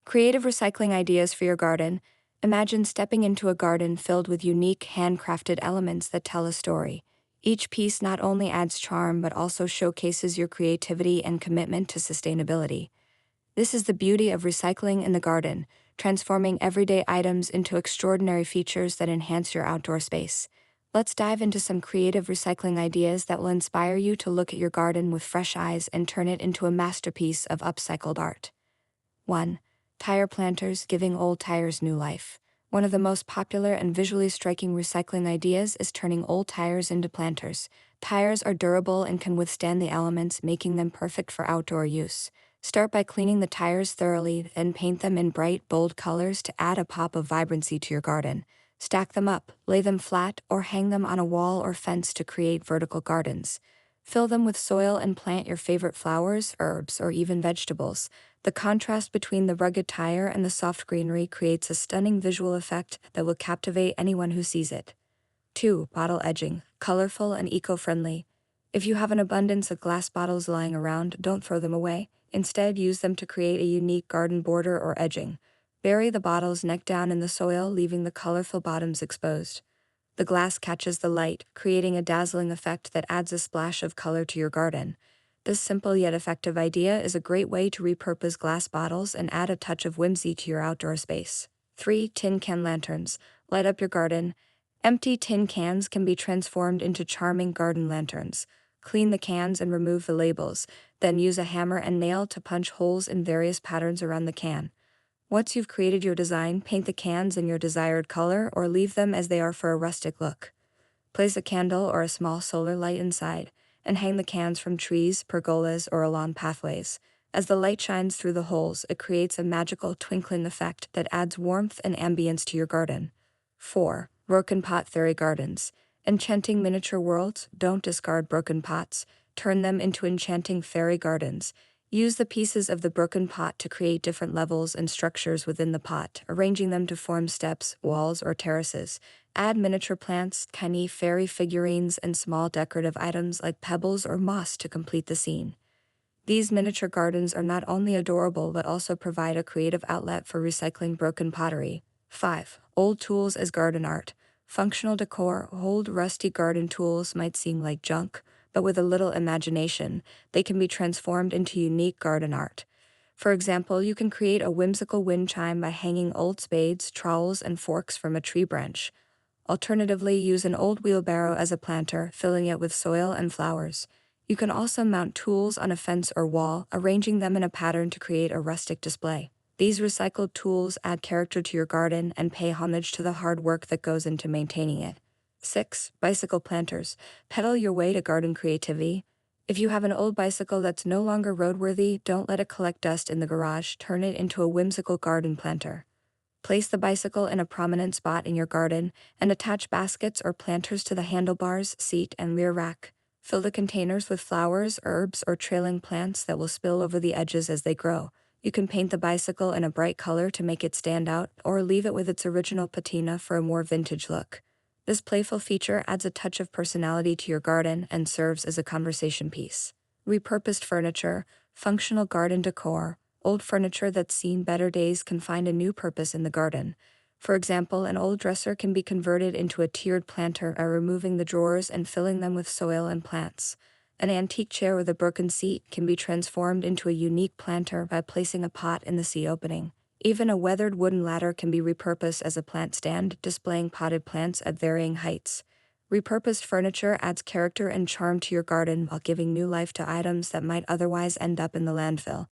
Creative recycling ideas for your garden. Imagine stepping into a garden filled with unique, handcrafted elements that tell a story. Each piece not only adds charm but also showcases your creativity and commitment to sustainability. This is the beauty of recycling in the garden, transforming everyday items into extraordinary features that enhance your outdoor space. Let's dive into some creative recycling ideas that will inspire you to look at your garden with fresh eyes and turn it into a masterpiece of upcycled art. 1. Tire planters, giving old tires new life. One of the most popular and visually striking recycling ideas is turning old tires into planters. Tires are durable and can withstand the elements, making them perfect for outdoor use. Start by cleaning the tires thoroughly, then paint them in bright, bold colors to add a pop of vibrancy to your garden. Stack them up, lay them flat, or hang them on a wall or fence to create vertical gardens. Fill them with soil and plant your favorite flowers, herbs, or even vegetables. The contrast between the rugged tire and the soft greenery creates a stunning visual effect that will captivate anyone who sees it. 2. Bottle edging, colorful and eco-friendly. If you have an abundance of glass bottles lying around, don't throw them away. Instead, use them to create a unique garden border or edging. Bury the bottles neck down in the soil, leaving the colorful bottoms exposed. The glass catches the light, creating a dazzling effect that adds a splash of color to your garden. This simple yet effective idea is a great way to repurpose glass bottles and add a touch of whimsy to your outdoor space. 3. Tin can lanterns. Light up your garden. Empty tin cans can be transformed into charming garden lanterns. Clean the cans and remove the labels, then use a hammer and nail to punch holes in various patterns around the can. Once you've created your design, paint the cans in your desired color or leave them as they are for a rustic look. Place a candle or a small solar light inside, and hang the cans from trees, pergolas, or along pathways. As the light shines through the holes, it creates a magical twinkling effect that adds warmth and ambience to your garden. 4. Broken pot fairy gardens. Enchanting miniature worlds. Don't discard broken pots. Turn them into enchanting fairy gardens. Use the pieces of the broken pot to create different levels and structures within the pot, arranging them to form steps, walls, or terraces. Add miniature plants, tiny fairy figurines, and small decorative items like pebbles or moss to complete the scene. These miniature gardens are not only adorable but also provide a creative outlet for recycling broken pottery. 5. Old tools as garden art. Functional decor. Old rusty garden tools might seem like junk, but with a little imagination, they can be transformed into unique garden art. For example, you can create a whimsical wind chime by hanging old spades, trowels, and forks from a tree branch. Alternatively, use an old wheelbarrow as a planter, filling it with soil and flowers. You can also mount tools on a fence or wall, arranging them in a pattern to create a rustic display. These recycled tools add character to your garden and pay homage to the hard work that goes into maintaining it. 6. Bicycle planters. Pedal your way to garden creativity. If you have an old bicycle that's no longer roadworthy, don't let it collect dust in the garage. Turn it into a whimsical garden planter. Place the bicycle in a prominent spot in your garden and attach baskets or planters to the handlebars, seat, and rear rack. Fill the containers with flowers, herbs, or trailing plants that will spill over the edges as they grow. You can paint the bicycle in a bright color to make it stand out, or leave it with its original patina for a more vintage look. This playful feature adds a touch of personality to your garden and serves as a conversation piece. Repurposed furniture, functional garden decor. Old furniture that's seen better days can find a new purpose in the garden. For example, an old dresser can be converted into a tiered planter by removing the drawers and filling them with soil and plants. An antique chair with a broken seat can be transformed into a unique planter by placing a pot in the seat opening. Even a weathered wooden ladder can be repurposed as a plant stand, displaying potted plants at varying heights. Repurposed furniture adds character and charm to your garden while giving new life to items that might otherwise end up in the landfill.